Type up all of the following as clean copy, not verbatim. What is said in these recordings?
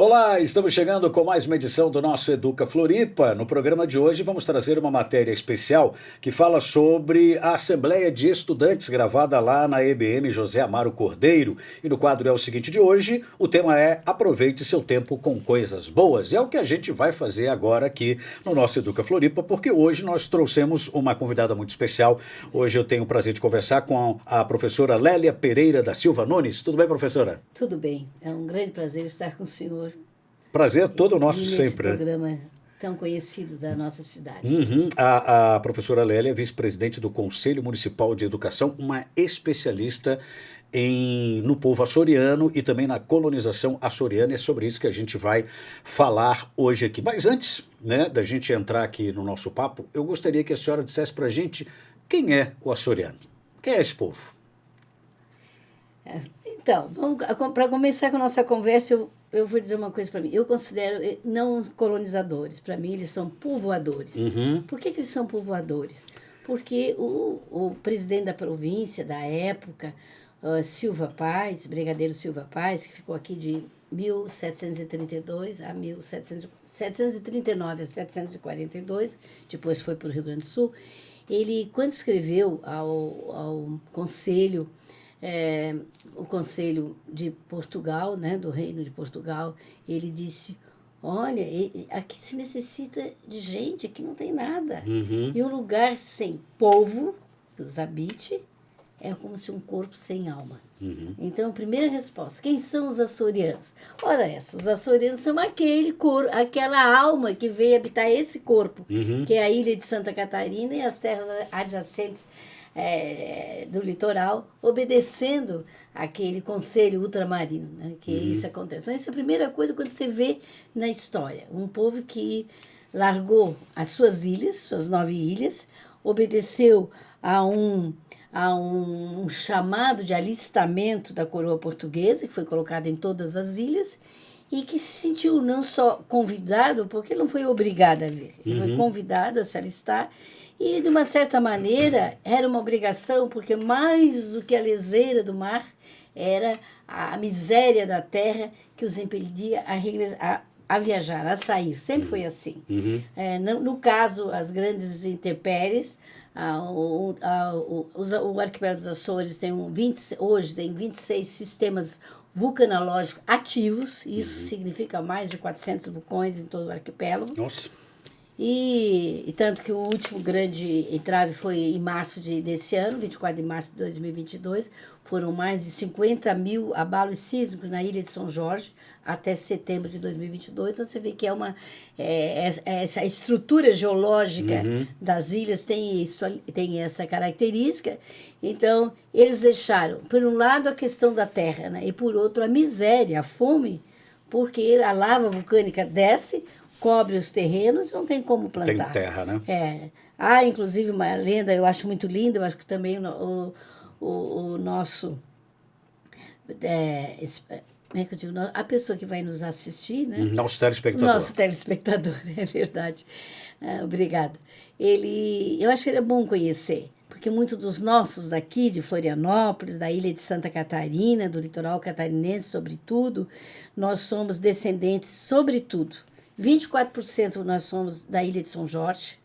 Olá, estamos chegando com mais uma edição do nosso Educa Floripa. No programa de hoje vamos trazer uma matéria especial que fala sobre a Assembleia de Estudantes gravada lá na EBM José Amaro Cordeiro. E no quadro é o seguinte de hoje, o tema é Aproveite seu tempo com coisas boas. E é o que a gente vai fazer agora aqui no nosso Educa Floripa, porque hoje nós trouxemos uma convidada muito especial. Hoje eu tenho o prazer de conversar com a professora Lélia Pereira da Silva Nunes. Tudo bem, professora? Tudo bem, é um grande prazer estar com o senhor. Prazer todo nosso nesse sempre. Programa tão conhecido da nossa cidade. A professora Lélia é vice-presidente do Conselho Municipal de Educação, uma especialista no povo açoriano e também na colonização açoriana. É sobre isso que a gente vai falar hoje aqui. Mas antes, da gente entrar aqui no nosso papo, eu gostaria que a senhora dissesse para a gente quem é o açoriano. Quem é esse povo? Então, para começar com a nossa conversa, eu vou dizer uma coisa para mim. Eu considero não colonizadores, para mim eles são povoadores. Por que eles são povoadores? Porque o presidente da província, da época, Silva Paz, Brigadeiro Silva Paz, que ficou aqui de 1732 a 739 a 742, depois foi para o Rio Grande do Sul, ele, quando escreveu ao Conselho, o Conselho de Portugal, do Reino de Portugal, ele disse, olha, aqui se necessita de gente, aqui não tem nada. E um lugar sem povo que os habite é como se um corpo sem alma. Então, a primeira resposta, quem são os açorianos? Ora, os açorianos são aquela alma que veio habitar esse corpo, que é a ilha de Santa Catarina e as terras adjacentes do litoral, obedecendo aquele conselho ultramarino, que isso acontece. Então, essa é a primeira coisa quando você vê na história. Um povo que largou as suas ilhas, suas 9 ilhas, obedeceu a um chamado de alistamento da coroa portuguesa, que foi colocado em todas as ilhas, e que se sentiu não só convidado, porque ele não foi obrigado a vir, ele foi convidado a se alistar, e, de uma certa maneira, era uma obrigação, porque mais do que a leseira do mar, era a miséria da terra que os impedia a viajar, a sair. Sempre foi assim. No caso, as grandes intempéries, o arquipélago dos Açores hoje tem 26 sistemas vulcanológicos ativos, isso significa mais de 400 vulcões em todo o arquipélago. Nossa! E tanto que o último grande entrave foi em março desse ano, 24 de março de 2022, foram mais de 50 mil abalos sísmicos na ilha de São Jorge até setembro de 2022. Então você vê que essa estrutura geológica das ilhas tem essa característica. Então eles deixaram, por um lado, a questão da terra, e por outro a miséria, a fome, porque a lava vulcânica desce, cobre os terrenos e não tem como plantar. Tem terra, né? Há, inclusive, uma lenda, eu acho muito linda, eu acho que também o nosso... a pessoa que vai nos assistir, Nosso telespectador. Nosso telespectador, é verdade. Obrigada. Eu acho que ele é bom conhecer, porque muitos dos nossos daqui, de Florianópolis, da ilha de Santa Catarina, do litoral catarinense, sobretudo, nós somos descendentes, sobretudo, 24% nós somos da ilha de São Jorge,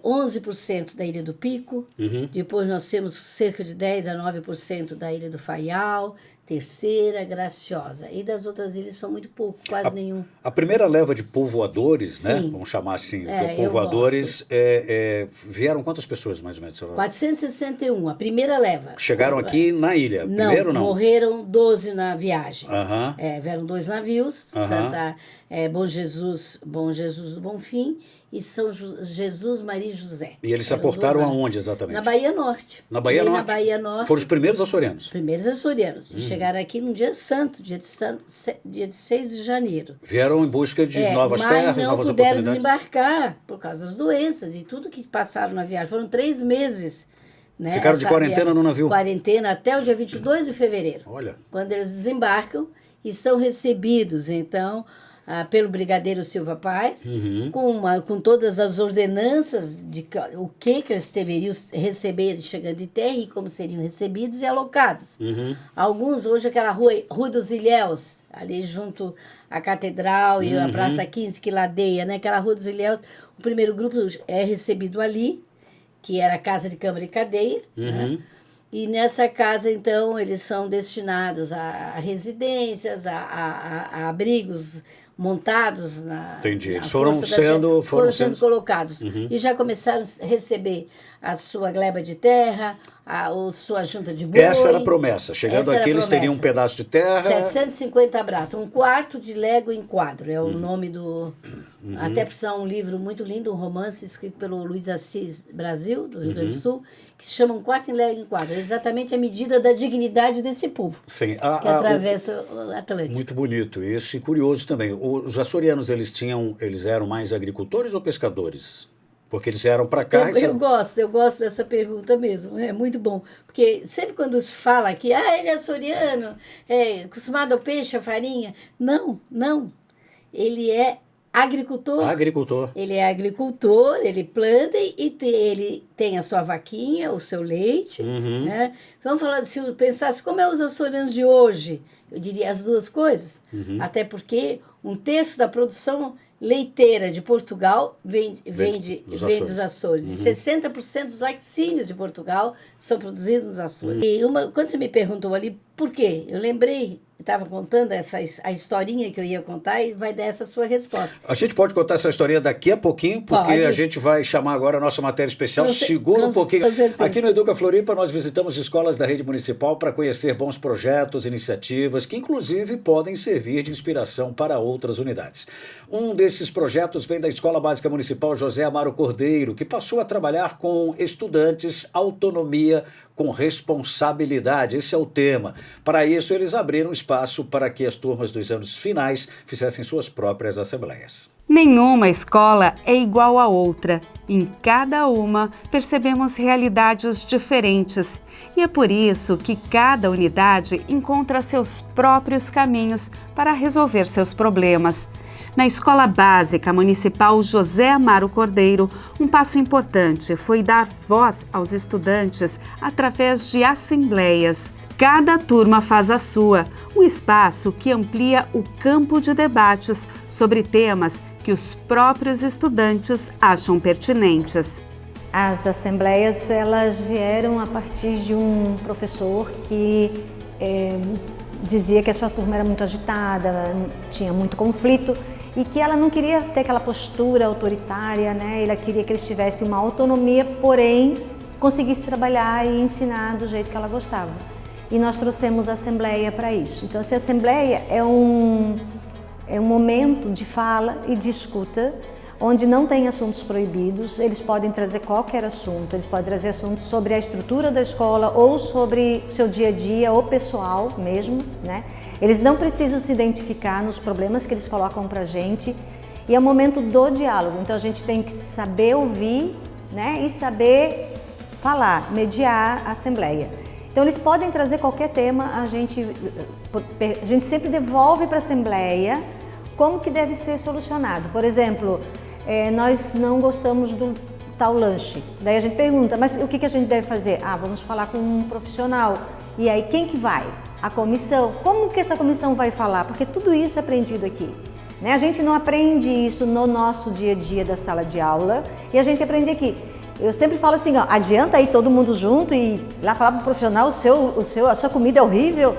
11% da Ilha do Pico, depois nós temos cerca de 10 a 9% da Ilha do Faial, Terceira, Graciosa. E das outras ilhas são muito pouco, quase nenhum. A primeira leva de povoadores, Sim. Vamos chamar assim, povoadores, vieram quantas pessoas mais ou menos? 461, a primeira leva. Chegaram aqui na ilha, não, primeiro não? Morreram 12 na viagem. Vieram 2 navios, Bom Jesus do Bonfim e São Jesus Maria e José. E eles se aportaram aonde exatamente? Na Bahia Norte. Na Bahia Norte? Foram os primeiros açorianos? Primeiros açorianos. E chegaram aqui num dia santo, dia de 6 de janeiro. Vieram em busca de novas terras, novas oportunidades. Mas não puderam desembarcar por causa das doenças e tudo que passaram na viagem. Foram 3 meses. Ficaram de quarentena no navio? Quarentena até o dia 22 de fevereiro. Olha. Quando eles desembarcam e são recebidos. Então, pelo brigadeiro Silva Paz, com todas as ordenanças de o que eles deveriam receber chegando em terra e como seriam recebidos e alocados. Alguns, hoje, aquela Rua dos Ilhéus, ali junto à Catedral e a Praça 15, que ladeia, né? Aquela Rua dos Ilhéus, o primeiro grupo é recebido ali, que era a Casa de Câmara e Cadeia, né? E nessa casa, então, eles são destinados a residências, a abrigos montados na Entendi. Eles foram sendo colocados. E já começaram a receber a sua gleba de terra, a sua junta de boi. Essa era a promessa. Chegando aqui, eles teriam um pedaço de terra. 750 abraços, um quarto de légua em quadro. É o nome do... Até precisa um livro muito lindo, um romance escrito pelo Luiz Assis Brasil, do Rio Grande do Sul, que se chama Um Quarto em Légua em Quadro. É exatamente a medida da dignidade desse povo, Sim. que atravessa o Atlântico. Muito bonito isso e curioso também. Os açorianos, eles eram mais agricultores ou pescadores? Porque eles vieram para cá... Eu gosto dessa pergunta mesmo, é muito bom. Porque sempre quando se fala que ele é açoriano, é acostumado ao peixe, à farinha. Não. Ele é agricultor. Ele é agricultor, ele planta e ele tem a sua vaquinha, o seu leite. Né? Vamos falar, se eu pensasse como é os açorianos de hoje, eu diria as duas coisas. Até porque 1/3 da produção leiteira de Portugal vem dos Açores. E 60% dos laticínios de Portugal são produzidos nos Açores. E quando você me perguntou ali por quê, eu lembrei, estava contando a historinha que eu ia contar e vai dar essa sua resposta. A gente pode contar essa historinha daqui a pouquinho, porque a gente vai chamar agora a nossa matéria especial. Segura um pouquinho. Aqui no Educa Floripa nós visitamos escolas da rede municipal para conhecer bons projetos, iniciativas, que inclusive podem servir de inspiração para outras unidades. Um desses projetos vem da Escola Básica Municipal José Amaro Cordeiro, que passou a trabalhar com estudantes, autonomia com responsabilidade. Esse é o tema. Para isso, eles abriram espaço para que as turmas dos anos finais fizessem suas próprias assembleias. Nenhuma escola é igual à outra. Em cada uma, percebemos realidades diferentes. E é por isso que cada unidade encontra seus próprios caminhos para resolver seus problemas. Na Escola Básica Municipal José Amaro Cordeiro, um passo importante foi dar voz aos estudantes através de assembleias. Cada turma faz a sua, um espaço que amplia o campo de debates sobre temas que os próprios estudantes acham pertinentes. As assembleias, elas vieram a partir de um professor que dizia que a sua turma era muito agitada, tinha muito conflito e que ela não queria ter aquela postura autoritária, né? Ela queria que eles tivessem uma autonomia, porém conseguisse trabalhar e ensinar do jeito que ela gostava. E nós trouxemos a assembleia para isso. Então, essa assembleia é um momento de fala e de escuta, onde não tem assuntos proibidos, eles podem trazer qualquer assunto, eles podem trazer assuntos sobre a estrutura da escola ou sobre o seu dia a dia ou pessoal mesmo, né? Eles não precisam se identificar nos problemas que eles colocam pra gente e é o momento do diálogo, então a gente tem que saber ouvir, né? E saber falar, mediar a assembleia. Então eles podem trazer qualquer tema, a gente sempre devolve para a assembleia como que deve ser solucionado. Por exemplo, nós não gostamos do tal lanche. Daí a gente pergunta, mas o que a gente deve fazer? Vamos falar com um profissional. E aí, quem que vai? A comissão. Como que essa comissão vai falar? Porque tudo isso é aprendido aqui. Né? A gente não aprende isso no nosso dia a dia da sala de aula e a gente aprende aqui. Eu sempre falo assim, adianta ir todo mundo junto e lá falar para o profissional, a sua comida é horrível.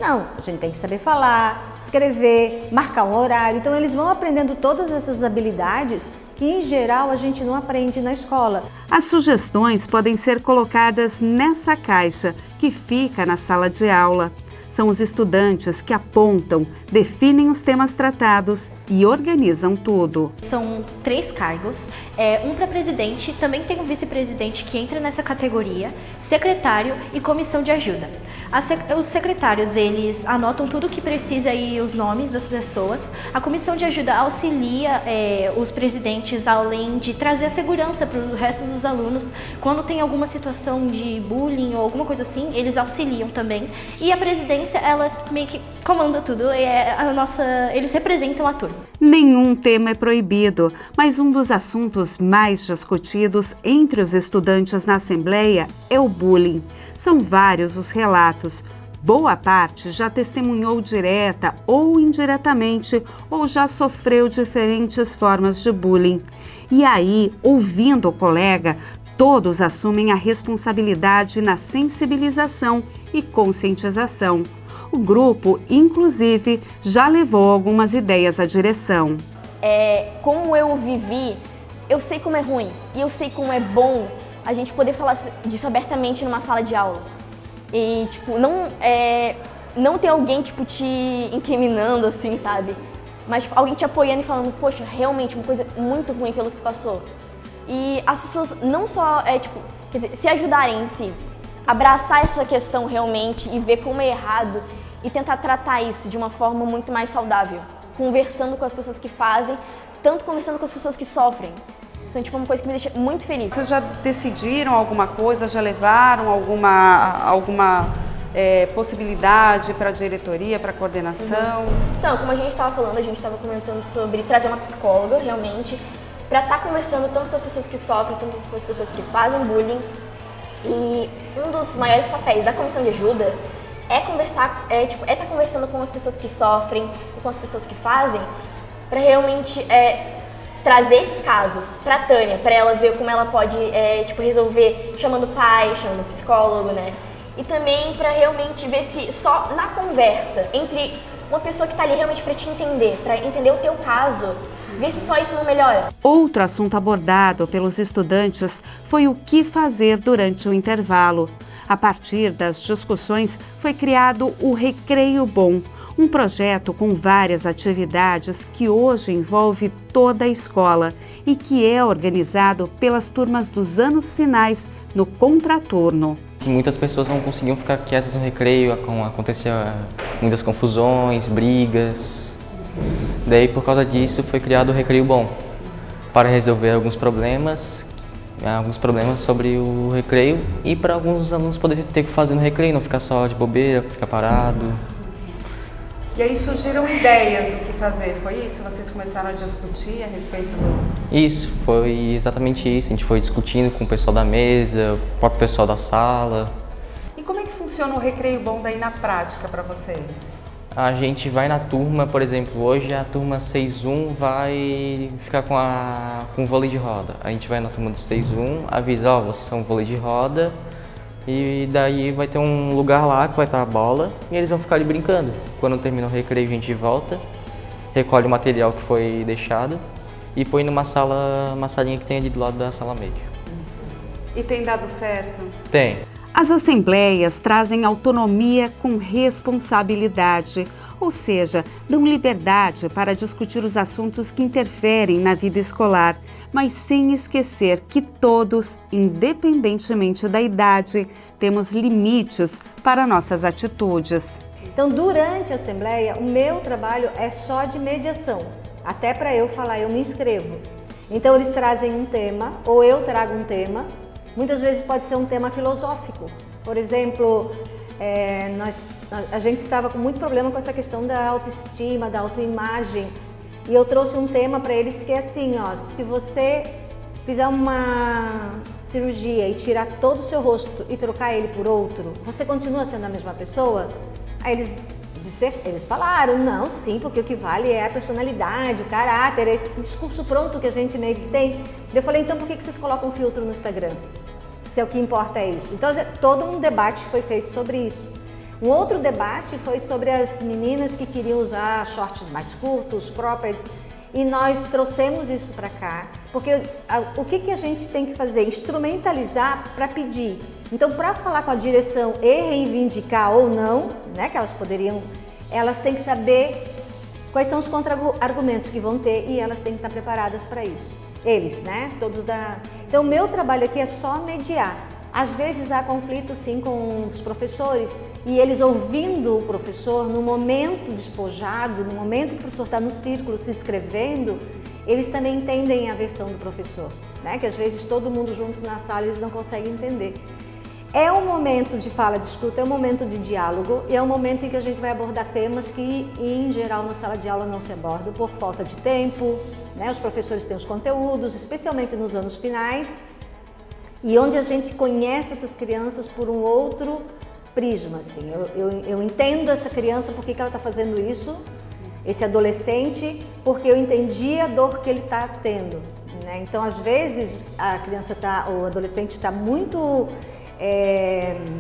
Não, a gente tem que saber falar, escrever, marcar um horário. Então eles vão aprendendo todas essas habilidades que em geral a gente não aprende na escola. As sugestões podem ser colocadas nessa caixa que fica na sala de aula. São os estudantes que apontam, definem os temas tratados e organizam tudo. São 3 cargos, um para presidente, também tem um vice-presidente que entra nessa categoria, secretário e comissão de ajuda. Os secretários, eles anotam tudo o que precisa e os nomes das pessoas. A comissão de ajuda auxilia os presidentes, além de trazer a segurança para o resto dos alunos. Quando tem alguma situação de bullying ou alguma coisa assim, eles auxiliam também. E a presidência, ela meio que comanda tudo e eles representam a turma. Nenhum tema é proibido, mas um dos assuntos mais discutidos entre os estudantes na Assembleia é o bullying. São vários os relatos. Boa parte já testemunhou direta ou indiretamente ou já sofreu diferentes formas de bullying. E aí, ouvindo o colega, todos assumem a responsabilidade na sensibilização e conscientização. O grupo, inclusive, já levou algumas ideias à direção. Como eu vivi, eu sei como é ruim e eu sei como é bom a gente poder falar disso abertamente numa sala de aula. E, não ter alguém, te incriminando, assim, sabe? Mas alguém te apoiando e falando, poxa, realmente uma coisa muito ruim pelo que tu passou. E as pessoas não só, se ajudarem em si, abraçar essa questão realmente e ver como é errado e tentar tratar isso de uma forma muito mais saudável, conversando com as pessoas que fazem, tanto conversando com as pessoas que sofrem. Então, uma coisa que me deixa muito feliz. Vocês já decidiram alguma coisa, já levaram alguma possibilidade para a diretoria, para a coordenação? Então, como a gente estava falando, a gente estava comentando sobre trazer uma psicóloga, realmente, para estar conversando tanto com as pessoas que sofrem, tanto com as pessoas que fazem bullying. E um dos maiores papéis da comissão de ajuda é estar conversando com as pessoas que sofrem e com as pessoas que fazem, para realmente trazer esses casos para a Tânia, para ela ver como ela pode resolver chamando pai, chamando psicólogo, né? E também para realmente ver se só na conversa entre uma pessoa que está ali realmente para te entender, para entender o teu caso, ver se só isso não melhora. Outro assunto abordado pelos estudantes foi o que fazer durante o intervalo. A partir das discussões foi criado o Recreio Bom, um projeto com várias atividades que hoje envolve toda a escola e que é organizado pelas turmas dos anos finais no contraturno. Muitas pessoas não conseguiam ficar quietas no recreio, aconteciam muitas confusões, brigas. Daí, por causa disso, foi criado o Recreio Bom, para resolver alguns problemas sobre o recreio e para alguns alunos poderem ter o que fazer no recreio, não ficar só de bobeira, ficar parado. E aí surgiram ideias do que fazer, foi isso? Vocês começaram a discutir a respeito do... Isso, foi exatamente isso. A gente foi discutindo com o pessoal da mesa, o próprio pessoal da sala. E como é que funciona o Recreio Bom daí na prática para vocês? A gente vai na turma, por exemplo, hoje a turma 6-1 vai ficar com o vôlei de roda. A gente vai na turma do 6-1, avisa, vocês são vôlei de roda, e daí vai ter um lugar lá que vai estar a bola e eles vão ficar ali brincando. Quando termina o recreio a gente volta, recolhe o material que foi deixado e põe numa salinha que tem ali do lado da sala média. E tem dado certo? Tem. As assembleias trazem autonomia com responsabilidade, ou seja, dão liberdade para discutir os assuntos que interferem na vida escolar, mas sem esquecer que todos, independentemente da idade, temos limites para nossas atitudes. Então, durante a assembleia, o meu trabalho é só de mediação. Até para eu falar, eu me inscrevo. Então, eles trazem um tema, ou eu trago um tema. Muitas vezes pode ser um tema filosófico. Por exemplo, a gente estava com muito problema com essa questão da autoestima, da autoimagem. E eu trouxe um tema para eles que é assim, se você fizer uma cirurgia e tirar todo o seu rosto e trocar ele por outro, você continua sendo a mesma pessoa? Aí eles falaram, não, sim, porque o que vale é a personalidade, o caráter, esse discurso pronto que a gente meio que tem. Eu falei, então por que vocês colocam filtro no Instagram? Se é o que importa é isso. Então, todo um debate foi feito sobre isso. Um outro debate foi sobre as meninas que queriam usar shorts mais curtos, cropped, e nós trouxemos isso para cá, porque o que a gente tem que fazer? Instrumentalizar para pedir. Então, para falar com a direção e reivindicar ou não, né, que elas têm que saber quais são os contra-argumentos que vão ter e elas têm que estar preparadas para isso. Eles, né? Então, o meu trabalho aqui é só mediar. Às vezes há conflito, sim, com os professores e eles ouvindo o professor no momento despojado, no momento que o professor está no círculo se inscrevendo, eles também entendem a versão do professor, né? Que às vezes todo mundo junto na sala eles não conseguem entender. É um momento de fala, de escuta, é um momento de diálogo e é um momento em que a gente vai abordar temas que, em geral, na sala de aula não se abordam por falta de tempo, né? Os professores têm os conteúdos, especialmente nos anos finais, e onde a gente conhece essas crianças por um outro prisma, assim. Eu entendo essa criança, por que ela está fazendo isso, esse adolescente, porque eu entendi a dor que ele está tendo, né? Então, às vezes, o adolescente está muito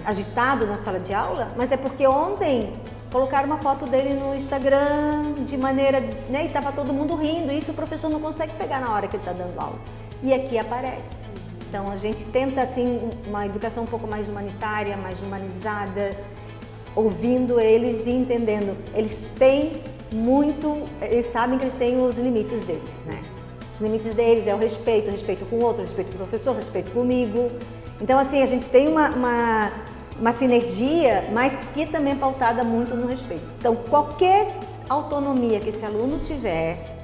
agitado na sala de aula, mas é porque ontem colocaram uma foto dele no Instagram de maneira, né, e estava todo mundo rindo, e isso o professor não consegue pegar na hora que ele está dando aula. E aqui aparece. Então a gente tenta assim uma educação um pouco mais humanitária, mais humanizada, ouvindo eles e entendendo. Eles sabem que eles têm os limites deles, né? Os limites deles é o respeito com o outro, respeito com o professor, respeito comigo. Então, assim, a gente tem uma sinergia, mas que também é pautada muito no respeito. Então, qualquer autonomia que esse aluno tiver,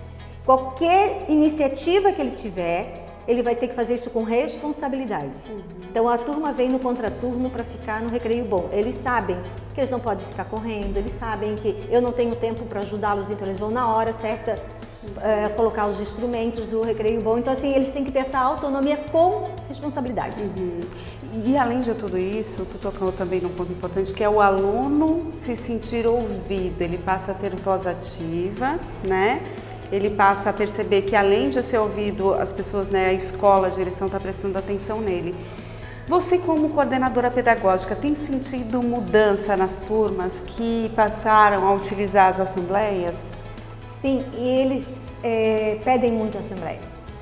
qualquer iniciativa que ele tiver, ele vai ter que fazer isso com responsabilidade. Então, a turma vem no contraturno para ficar no recreio bom. Eles sabem que eles não podem ficar correndo, eles sabem que eu não tenho tempo para ajudá-los, então eles vão na hora certa colocar os instrumentos do recreio bom. Então, assim, eles têm que ter essa autonomia com responsabilidade. E além de tudo isso, tu tocou também num ponto importante, que é o aluno se sentir ouvido. Ele passa a ter voz ativa, né? Ele passa a perceber que, além de ser ouvido, as pessoas, né, a escola, a direção está prestando atenção nele. Você, como coordenadora pedagógica, tem sentido mudança nas turmas que passaram a utilizar as assembleias? Sim, e eles pedem muito a assembleia.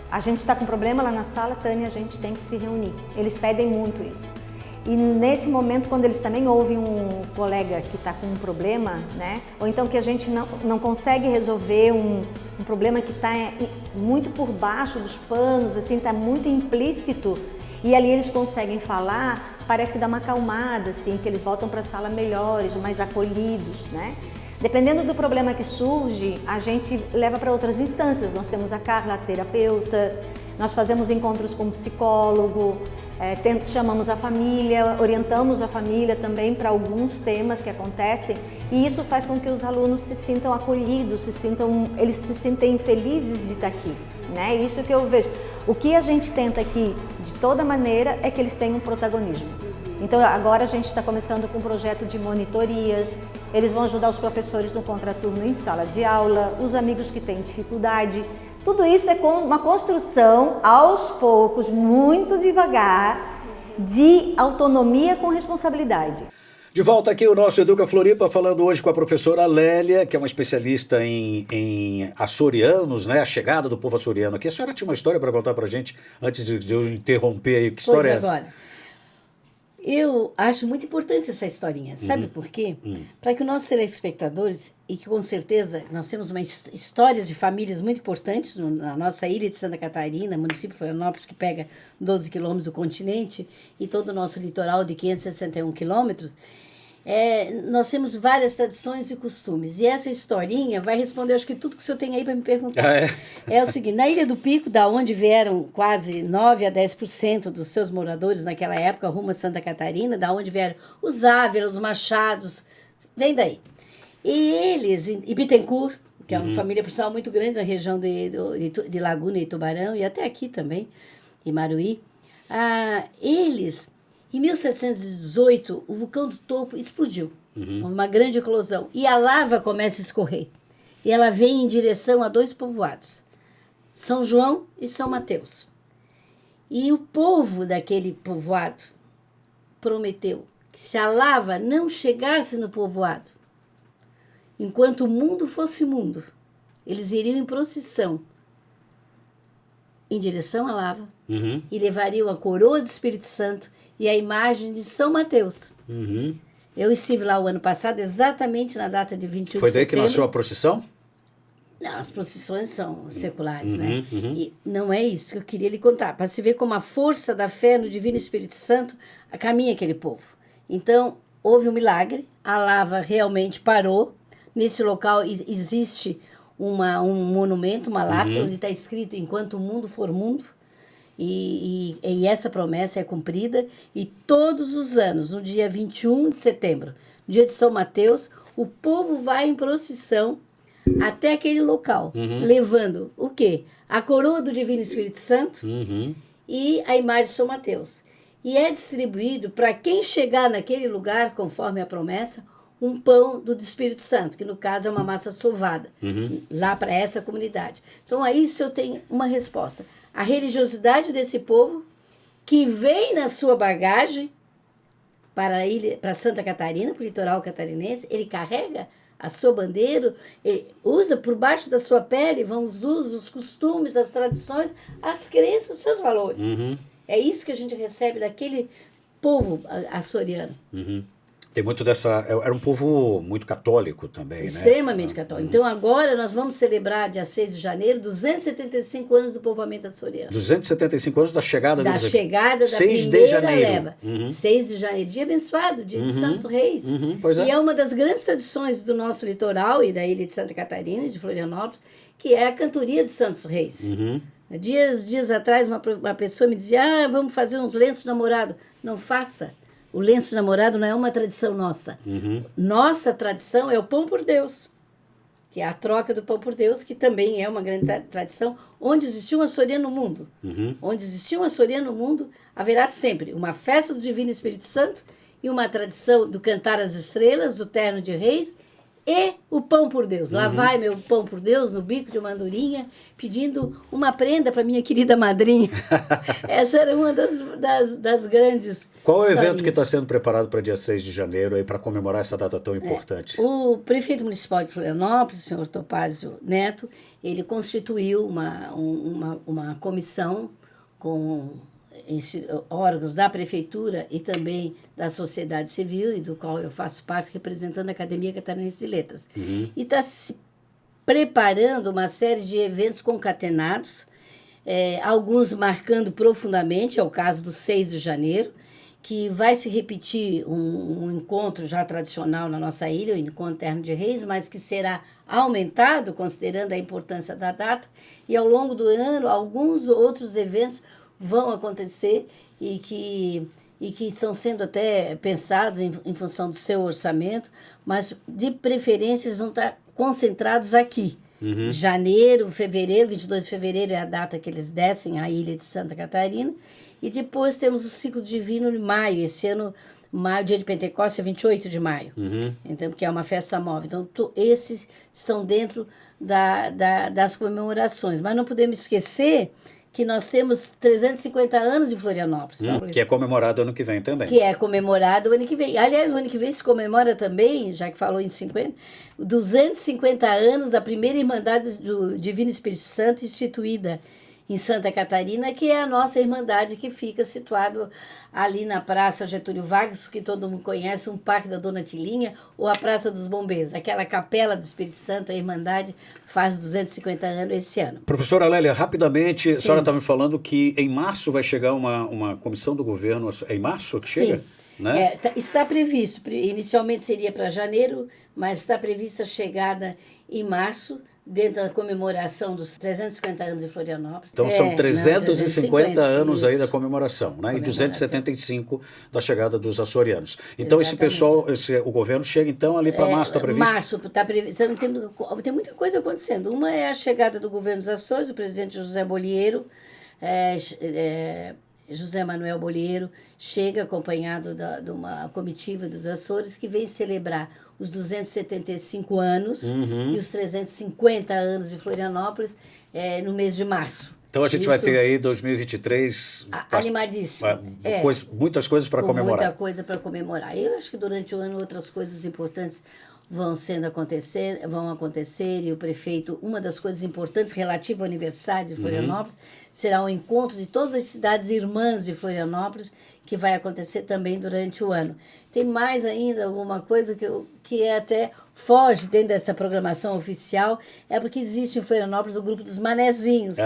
A gente está com problema lá na sala, Tânia, a gente tem que se reunir. Eles pedem muito isso. E nesse momento, quando eles também ouvem um colega que está com um problema, né? Ou então que a gente não consegue resolver um problema que está muito por baixo dos panos, assim, está muito implícito, e ali eles conseguem falar, parece que dá uma acalmada, assim, que eles voltam para a sala melhores, mais acolhidos, né? Dependendo do problema que surge, a gente leva para outras instâncias. Nós temos a Carla, a terapeuta, nós fazemos encontros com o psicólogo, chamamos a família, orientamos a família também para alguns temas que acontecem, e isso faz com que os alunos se sintam acolhidos, eles se sentem felizes de estar aqui, né? Isso que eu vejo. O que a gente tenta aqui, de toda maneira, é que eles tenham protagonismo. Então agora a gente está começando com um projeto de monitorias, eles vão ajudar os professores no contraturno em sala de aula, os amigos que têm dificuldade. Tudo isso é uma construção, aos poucos, muito devagar, de autonomia com responsabilidade. De volta aqui o nosso Educa Floripa, falando hoje com a professora Lélia, que é uma especialista em açorianos, né? A chegada do povo açoriano aqui. A senhora tinha uma história para contar para a gente, antes de eu interromper aí. Que história é essa? Agora. Eu acho muito importante essa historinha. Sabe por quê? Para que os nossos telespectadores, e que com certeza nós temos histórias de famílias muito importantes na nossa ilha de Santa Catarina, município de Florianópolis, que pega 12 quilômetros do continente, e todo o nosso litoral de 561 quilômetros, nós temos várias tradições e costumes. E essa historinha vai responder, acho que tudo que o senhor tem aí para me perguntar. É o seguinte, na Ilha do Pico, da onde vieram quase 9 a 10% dos seus moradores naquela época, rumo a Santa Catarina, da onde vieram os Ávilas, os Machados, vem daí. E eles, e Bittencourt, que é uma família, por sinal, muito grande na região de Laguna e Tubarão, e até aqui também, em Maruí, eles... Em 1718, o vulcão do topo explodiu, uma grande eclosão, e a lava começa a escorrer. E ela vem em direção a 2 povoados, São João e São Mateus. E o povo daquele povoado prometeu que se a lava não chegasse no povoado, enquanto o mundo fosse mundo, eles iriam em procissão em direção à lava e levariam a coroa do Espírito Santo e a imagem de São Mateus. Eu estive lá o ano passado, exatamente na data de 21 de setembro. Foi daí que nasceu a procissão? Não, as procissões são seculares, né? E não é isso que eu queria lhe contar. Para se ver como a força da fé no Divino Espírito Santo caminha aquele povo. Então, houve um milagre, a lava realmente parou. Nesse local existe um monumento, uma lápide, onde está escrito "Enquanto o mundo for mundo". E essa promessa é cumprida, e todos os anos, no dia 21 de setembro, dia de São Mateus, o povo vai em procissão até aquele local, levando o quê? A coroa do Divino Espírito Santo e a imagem de São Mateus. E é distribuído para quem chegar naquele lugar, conforme a promessa, um pão do Espírito Santo, que no caso é uma massa sovada, lá para essa comunidade. Então, a isso eu tenho uma resposta. A religiosidade desse povo, que vem na sua bagagem para Santa Catarina, para o litoral catarinense, ele carrega a sua bandeira, ele usa por baixo da sua pele, vão os usos, os costumes, as tradições, as crenças, os seus valores. É isso que a gente recebe daquele povo açoriano. Tem muito dessa... Era um povo muito católico também, Extremamente né? católico. Então, agora nós vamos celebrar, dia 6 de janeiro, 275 anos do povoamento açoriano. 275 anos da chegada Da deles aqui. chegada da 6 de primeira janeiro. leva. 6 de janeiro, dia abençoado, dia de Santos Reis. Pois é. E é uma das grandes tradições do nosso litoral e da ilha de Santa Catarina e de Florianópolis, que é a cantoria dos Santos Reis. Dias atrás, uma pessoa me dizia, vamos fazer uns lenços namorados. Não faça. O lenço namorado não é uma tradição nossa. Nossa tradição é o pão por Deus, que é a troca do pão por Deus, que também é uma grande tradição. Onde existiu um açoriano no mundo, onde existiu um açoriano no mundo, haverá sempre uma festa do Divino Espírito Santo e uma tradição do cantar as estrelas, do terno de reis e o pão por Deus. Lá vai meu pão por Deus no bico de uma andorinha, pedindo uma prenda para minha querida madrinha. Essa era uma das grandes Qual é o evento historinhas. que está sendo preparado para dia 6 de janeiro aí para comemorar essa data tão importante? O prefeito municipal de Florianópolis, o senhor Topázio Neto, ele constituiu uma comissão com órgãos da prefeitura e também da sociedade civil, e do qual eu faço parte, representando a Academia Catarinense de Letras. E está se preparando uma série de eventos concatenados, alguns marcando profundamente, é o caso do 6 de janeiro, que vai se repetir um encontro já tradicional na nossa ilha, o Encontro Terno de Reis, mas que será aumentado, considerando a importância da data, e ao longo do ano, alguns outros eventos vão acontecer e que estão sendo até pensados em função do seu orçamento, mas de preferência eles vão estar concentrados aqui. Janeiro, fevereiro, 22 de fevereiro é a data que eles descem à ilha de Santa Catarina, e depois temos o ciclo divino em maio. Esse ano, maio, dia de Pentecostes, é 28 de maio, então, que é uma festa móvel. Então, esses estão dentro das comemorações, mas não podemos esquecer que nós temos 350 anos de Florianópolis. Que é comemorado ano que vem também. Que é comemorado o ano que vem. Aliás, o ano que vem se comemora também, já que falou em 50, 250 anos da primeira Irmandade do Divino Espírito Santo, instituída em Santa Catarina, que é a nossa Irmandade, que fica situado ali na Praça Getúlio Vargas, que todo mundo conhece, um Parque da Dona Tilinha, ou a Praça dos Bombeiros. Aquela capela do Espírito Santo, a Irmandade, faz 250 anos esse ano. Professora Lélia, rapidamente, a senhora está me falando que em março vai chegar uma comissão do governo. É em março que chega? Né? Está previsto, inicialmente seria para janeiro, mas está prevista a chegada em março, dentro da comemoração dos 350 anos de Florianópolis. Então são 350 anos isso. aí da comemoração, né? E 275 da chegada dos açorianos. Então esse pessoal, o governo chega então ali para março, está previsto? Março, está previsto. Tem muita coisa acontecendo. Uma é a chegada do governo dos Açores, o presidente José Bolieiro, José Manuel Bolieiro, chega acompanhado de uma comitiva dos Açores que vem celebrar os 275 anos e os 350 anos de Florianópolis no mês de março. Então a gente vai ter aí 2023... Animadíssimo. Muitas coisas para comemorar. Muita coisa para comemorar. Eu acho que durante o ano outras coisas importantes vão acontecer, e o prefeito, uma das coisas importantes relativa ao aniversário de Florianópolis, será o encontro de todas as cidades irmãs de Florianópolis, que vai acontecer também durante o ano. Tem mais ainda alguma coisa que até foge dentro dessa programação oficial, é porque existe em Florianópolis o grupo dos Manezinhos.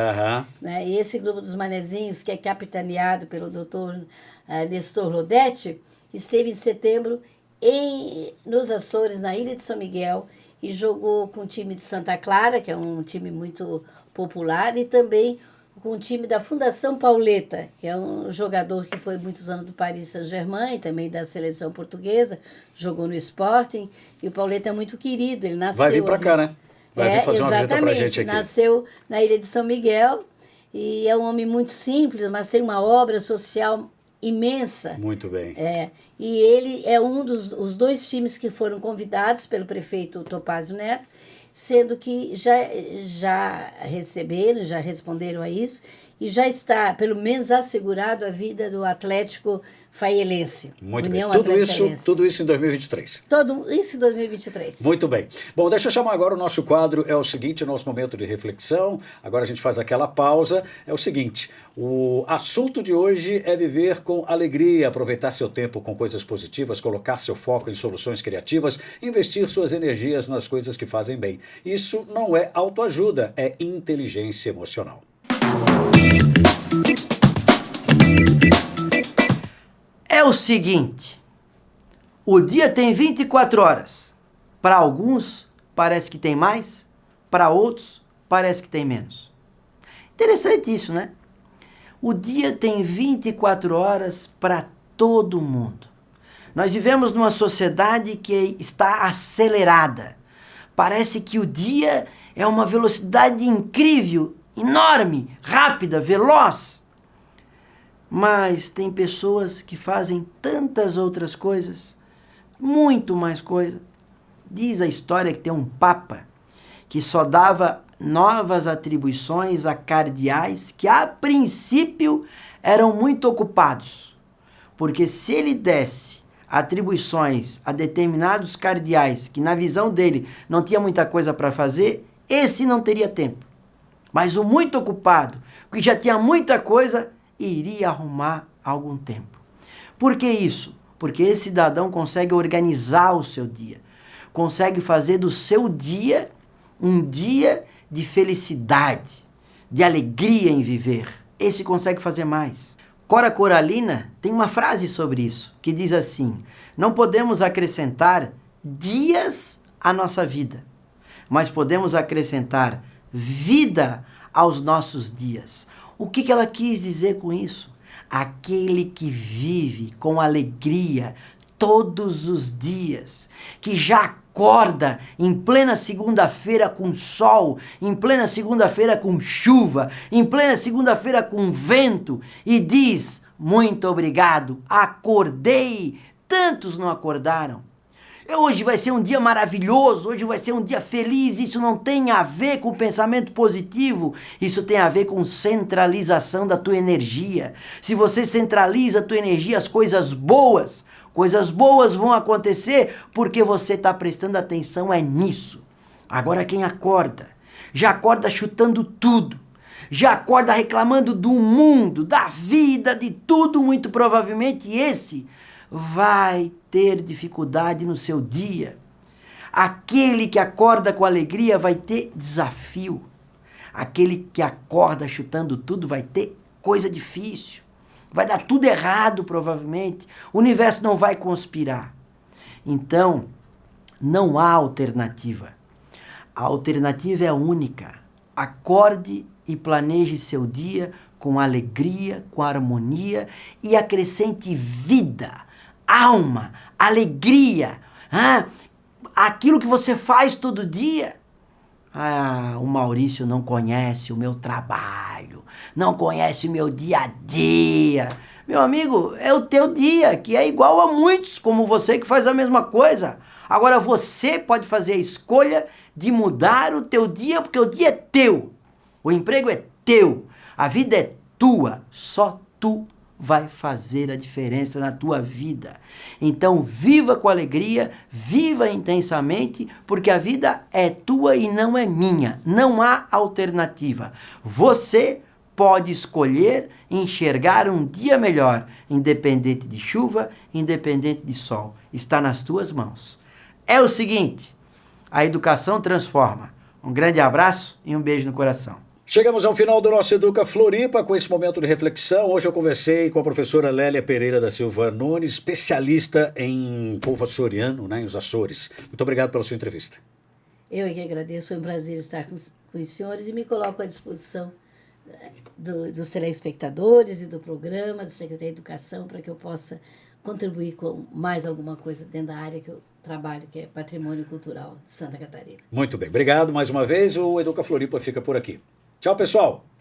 Né? E esse grupo dos Manezinhos, que é capitaneado pelo doutor Nestor Rodete, esteve em setembro nos Açores, na Ilha de São Miguel, e jogou com o time de Santa Clara, que é um time muito popular, e também com o time da Fundação Pauleta, que é um jogador que foi muitos anos do Paris Saint-Germain, também da seleção portuguesa, jogou no Sporting, e o Pauleta é muito querido, ele nasceu... Vai vir para ali. cá, né? Vai vir fazer uma visita pra gente aqui. Nasceu na Ilha de São Miguel, e é um homem muito simples, mas tem uma obra social imensa. Muito bem. E ele é um dos 2 times que foram convidados pelo prefeito Topázio Neto, sendo que já receberam, já responderam a isso, e já está, pelo menos, assegurado a vida do Atlético Faielense. Muito União bem. Atlético Tudo isso em 2023. Tudo isso em 2023. Muito bem. Bom, deixa eu chamar agora o nosso quadro. É o seguinte, nosso momento de reflexão. Agora a gente faz aquela pausa. É o seguinte, o assunto de hoje é viver com alegria, aproveitar seu tempo com coisas positivas, colocar seu foco em soluções criativas, investir suas energias nas coisas que fazem bem. Isso não é autoajuda, é inteligência emocional. É o seguinte, o dia tem 24 horas. Para alguns, parece que tem mais, para outros, parece que tem menos. Interessante isso, né? O dia tem 24 horas para todo mundo. Nós vivemos numa sociedade que está acelerada. Parece que o dia é uma velocidade incrível, enorme, rápida, veloz. Mas tem pessoas que fazem tantas outras coisas, muito mais coisa. Diz a história que tem um papa que só dava novas atribuições a cardeais que a princípio eram muito ocupados. Porque se ele desse atribuições a determinados cardeais que na visão dele não tinha muita coisa para fazer, esse não teria tempo. Mas o muito ocupado, que já tinha muita coisa, iria arrumar algum tempo. Por que isso? Porque esse cidadão consegue organizar o seu dia, consegue fazer do seu dia um dia de felicidade, de alegria em viver. Esse consegue fazer mais. Cora Coralina tem uma frase sobre isso, que diz assim: não podemos acrescentar dias à nossa vida, mas podemos acrescentar vida aos nossos dias. O que ela quis dizer com isso? Aquele que vive com alegria todos os dias, que já acorda em plena segunda-feira com sol, em plena segunda-feira com chuva, em plena segunda-feira com vento e diz: muito obrigado, acordei, tantos não acordaram. Hoje vai ser um dia maravilhoso, hoje vai ser um dia feliz. Isso não tem a ver com pensamento positivo, isso tem a ver com centralização da tua energia. Se você centraliza a tua energia, as coisas boas vão acontecer porque você está prestando atenção nisso. Agora quem acorda, já acorda chutando tudo, já acorda reclamando do mundo, da vida, de tudo, muito provavelmente esse vai ter dificuldade no seu dia. Aquele que acorda com alegria vai ter desafio. Aquele que acorda chutando tudo vai ter coisa difícil. Vai dar tudo errado, provavelmente. O universo não vai conspirar. Então, não há alternativa. A alternativa é única. Acorde e planeje seu dia com alegria, com harmonia e acrescente vida, alma, alegria, aquilo que você faz todo dia. O Maurício não conhece o meu trabalho, não conhece o meu dia a dia. Meu amigo, é o teu dia, que é igual a muitos como você que faz a mesma coisa. Agora você pode fazer a escolha de mudar o teu dia, porque o dia é teu, o emprego é teu, a vida é tua, só tu vai fazer a diferença na tua vida. Então viva com alegria, viva intensamente, porque a vida é tua e não é minha. Não há alternativa. Você pode escolher enxergar um dia melhor, independente de chuva, independente de sol. Está nas tuas mãos. É o seguinte, a educação transforma. Um grande abraço e um beijo no coração. Chegamos ao final do nosso Educa Floripa com esse momento de reflexão. Hoje eu conversei com a professora Lélia Pereira da Silva Nunes, especialista em povo açoriano, em os Açores. Muito obrigado pela sua entrevista. Eu que agradeço, foi um prazer estar com os senhores e me coloco à disposição dos telespectadores e do programa, da Secretaria de Educação, para que eu possa contribuir com mais alguma coisa dentro da área que eu trabalho, que é Patrimônio Cultural de Santa Catarina. Muito bem, obrigado mais uma vez. O Educa Floripa fica por aqui. Tchau, pessoal!